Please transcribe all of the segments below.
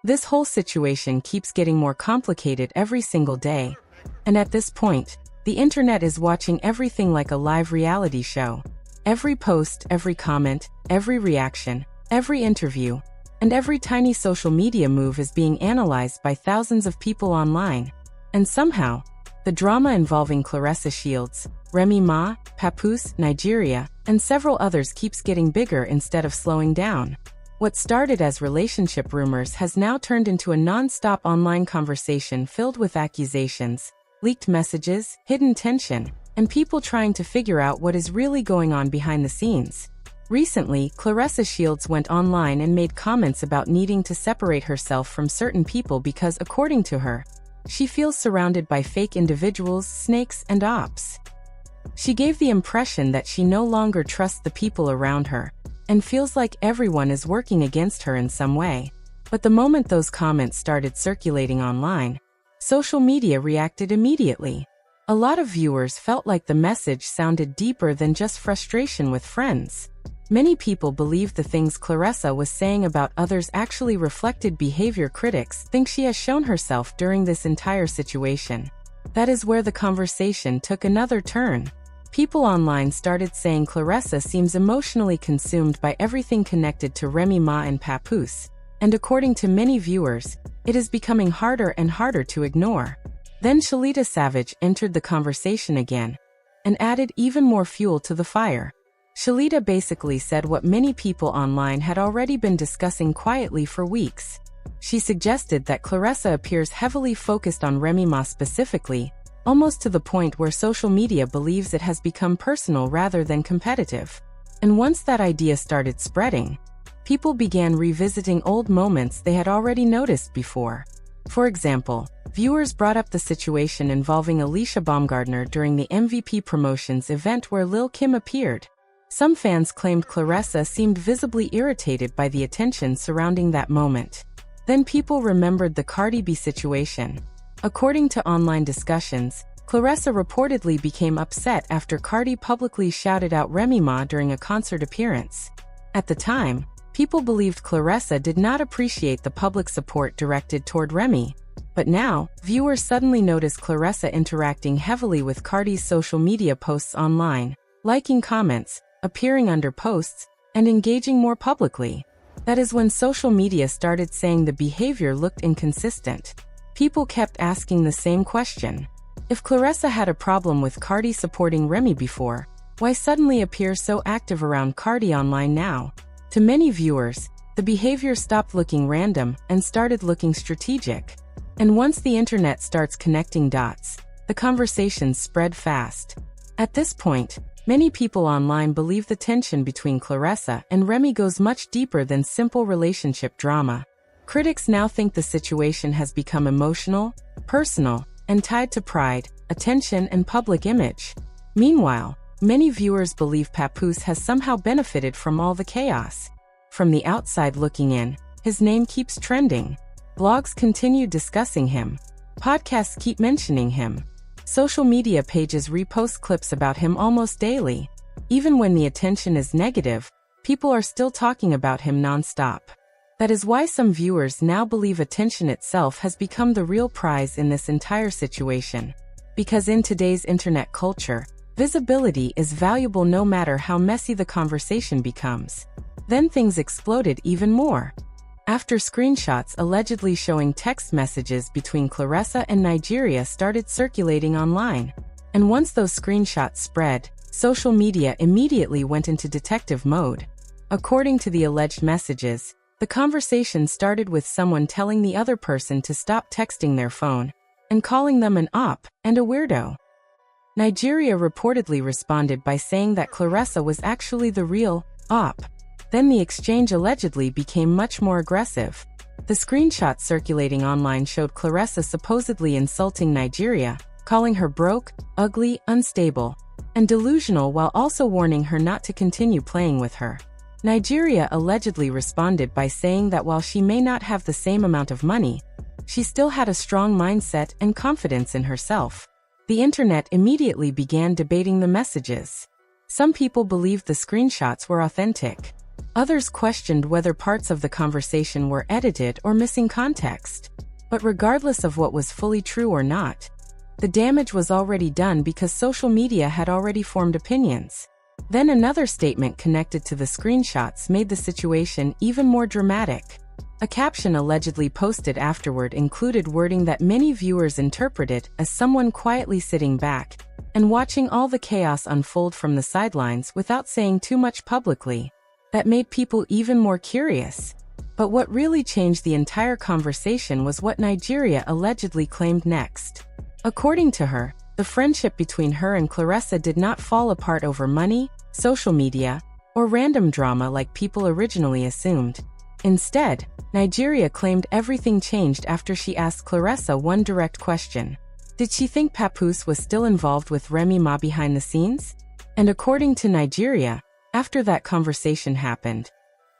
This whole situation keeps getting more complicated every single day. And at this point, the internet is watching everything like a live reality show. Every post, every comment, every reaction, every interview, and every tiny social media move is being analyzed by thousands of people online. And somehow, the drama involving Claressa Shields, Remy Ma, Papoose, Nigeria, and several others keeps getting bigger instead of slowing down. What started as relationship rumors has now turned into a non-stop online conversation filled with accusations, leaked messages, hidden tension, and people trying to figure out what is really going on behind the scenes. Recently, Claressa Shields went online and made comments about needing to separate herself from certain people because, according to her, she feels surrounded by fake individuals, snakes, and ops. She gave the impression that she no longer trusts the people around her and feels like everyone is working against her in some way. But the moment those comments started circulating online, social media reacted immediately. A lot of viewers felt like the message sounded deeper than just frustration with friends. Many people believed the things Claressa was saying about others actually reflected behavior critics think she has shown herself during this entire situation. That is where the conversation took another turn. People online started saying Claressa seems emotionally consumed by everything connected to Remy Ma and Papoose, and according to many viewers, it is becoming harder and harder to ignore. Then Shalita Savage entered the conversation again and added even more fuel to the fire. Shalita basically said what many people online had already been discussing quietly for weeks. She suggested that Claressa appears heavily focused on Remy Ma specifically, almost to the point where social media believes it has become personal rather than competitive. And once that idea started spreading, people began revisiting old moments they had already noticed before. For example, viewers brought up the situation involving Alicia Baumgardner during the MVP Promotions event where Lil Kim appeared. Some fans claimed Claressa seemed visibly irritated by the attention surrounding that moment. Then people remembered the Cardi B situation. According to online discussions, Claressa reportedly became upset after Cardi publicly shouted out Remy Ma during a concert appearance. At the time, people believed Claressa did not appreciate the public support directed toward Remy. But now, viewers suddenly notice Claressa interacting heavily with Cardi's social media posts online, liking comments, appearing under posts, and engaging more publicly. That is when social media started saying the behavior looked inconsistent. People kept asking the same question. If Claressa had a problem with Cardi supporting Remy before, why suddenly appear so active around Cardi online now? To many viewers, the behavior stopped looking random and started looking strategic. And once the internet starts connecting dots, the conversation spread fast. At this point, many people online believe the tension between Claressa and Remy goes much deeper than simple relationship drama. Critics now think the situation has become emotional, personal, and tied to pride, attention, and public image. Meanwhile, many viewers believe Papoose has somehow benefited from all the chaos. From the outside looking in, his name keeps trending. Blogs continue discussing him. Podcasts keep mentioning him. Social media pages repost clips about him almost daily. Even when the attention is negative, people are still talking about him non-stop. That is why some viewers now believe attention itself has become the real prize in this entire situation. Because in today's internet culture, visibility is valuable no matter how messy the conversation becomes. Then things exploded even more. After screenshots allegedly showing text messages between Claressa and Nigeria started circulating online. And once those screenshots spread, social media immediately went into detective mode. According to the alleged messages, the conversation started with someone telling the other person to stop texting their phone and calling them an op and a weirdo. Nigeria reportedly responded by saying that Claressa was actually the real op. Then the exchange allegedly became much more aggressive. The screenshots circulating online showed Claressa supposedly insulting Nigeria, calling her broke, ugly, unstable, and delusional while also warning her not to continue playing with her. Nigeria allegedly responded by saying that while she may not have the same amount of money, she still had a strong mindset and confidence in herself. The internet immediately began debating the messages. Some people believed the screenshots were authentic. Others questioned whether parts of the conversation were edited or missing context. But regardless of what was fully true or not, the damage was already done because social media had already formed opinions. Then another statement connected to the screenshots made the situation even more dramatic. A caption allegedly posted afterward included wording that many viewers interpreted as someone quietly sitting back and watching all the chaos unfold from the sidelines without saying too much publicly. That made people even more curious. But what really changed the entire conversation was what Nigeria allegedly claimed next. According to her, the friendship between her and Claressa did not fall apart over money, social media, or random drama like people originally assumed. Instead, Nigeria claimed everything changed after she asked Claressa one direct question. Did she think Papoose was still involved with Remy Ma behind the scenes? And according to Nigeria, after that conversation happened,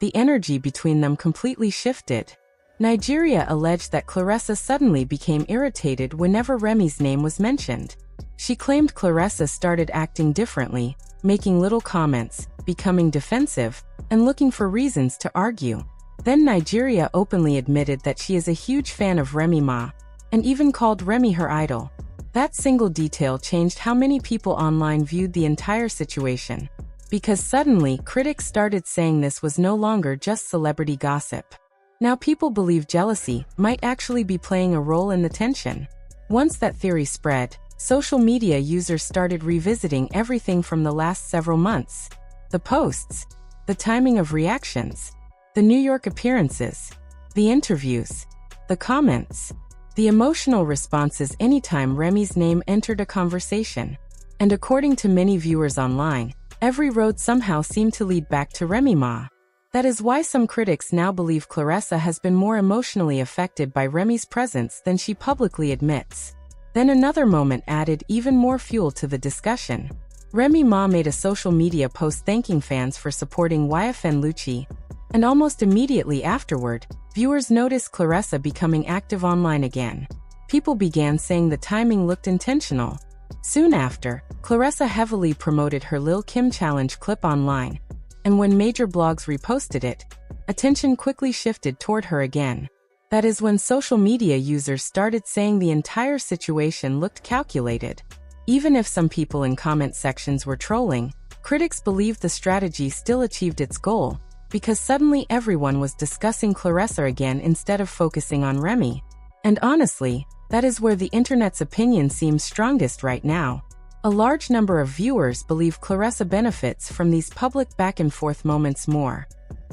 the energy between them completely shifted. Nigeria alleged that Claressa suddenly became irritated whenever Remy's name was mentioned. She claimed Claressa started acting differently, making little comments, becoming defensive, and looking for reasons to argue. Then Nigeria openly admitted that she is a huge fan of Remy Ma, and even called Remy her idol. That single detail changed how many people online viewed the entire situation, because suddenly critics started saying this was no longer just celebrity gossip. Now people believe jealousy might actually be playing a role in the tension. Once that theory spread, social media users started revisiting everything from the last several months. The posts, the timing of reactions, the New York appearances, the interviews, the comments, the emotional responses anytime Remy's name entered a conversation. And according to many viewers online, every road somehow seemed to lead back to Remy Ma. That is why some critics now believe Claressa has been more emotionally affected by Remy's presence than she publicly admits. Then another moment added even more fuel to the discussion. Remy Ma made a social media post thanking fans for supporting YFN Lucci, and almost immediately afterward, viewers noticed Claressa becoming active online again. People began saying the timing looked intentional. Soon after, Claressa heavily promoted her Lil Kim challenge clip online, and when major blogs reposted it, attention quickly shifted toward her again. That is when social media users started saying the entire situation looked calculated. Even if some people in comment sections were trolling, critics believed the strategy still achieved its goal, because suddenly everyone was discussing Claressa again instead of focusing on Remy. And honestly, that is where the internet's opinion seems strongest right now. A large number of viewers believe Claressa benefits from these public back-and-forth moments more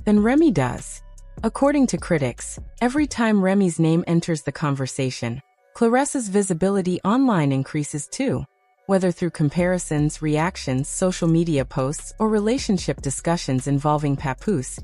than Remy does. According to critics, every time Remy's name enters the conversation, Claressa's visibility online increases too. Whether through comparisons, reactions, social media posts, or relationship discussions involving Papoose,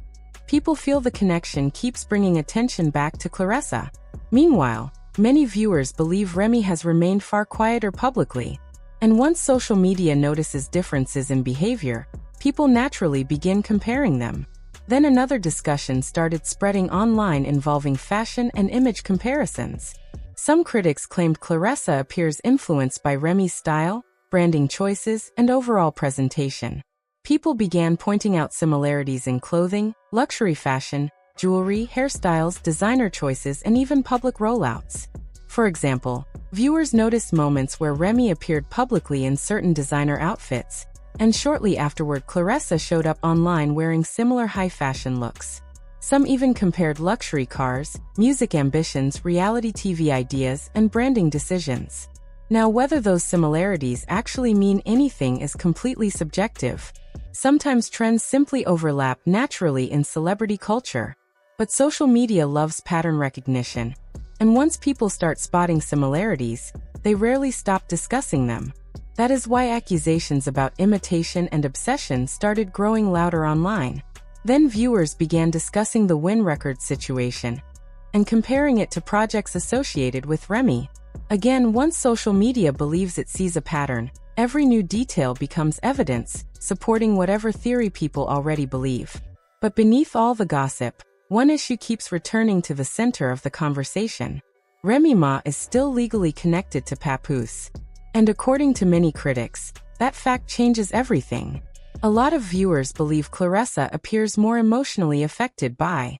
people feel the connection keeps bringing attention back to Claressa. Meanwhile, many viewers believe Remy has remained far quieter publicly. And once social media notices differences in behavior, people naturally begin comparing them. Then another discussion started spreading online involving fashion and image comparisons. Some critics claimed Claressa appears influenced by Remy's style, branding choices, and overall presentation. People began pointing out similarities in clothing, luxury fashion, jewelry, hairstyles, designer choices, and even public rollouts. For example, viewers noticed moments where Remy appeared publicly in certain designer outfits, and shortly afterward Claressa showed up online wearing similar high-fashion looks. Some even compared luxury cars, music ambitions, reality TV ideas, and branding decisions. Now, whether those similarities actually mean anything is completely subjective. Sometimes trends simply overlap naturally in celebrity culture. But social media loves pattern recognition, and once people start spotting similarities, they rarely stop discussing them. That is why accusations about imitation and obsession started growing louder online. Then viewers began discussing the Win Records situation and comparing it to projects associated with Remy. Again, once social media believes it sees a pattern, every new detail becomes evidence, supporting whatever theory people already believe. But beneath all the gossip, one issue keeps returning to the center of the conversation. Remy Ma is still legally connected to Papoose. And according to many critics, that fact changes everything. A lot of viewers believe Claressa appears more emotionally affected by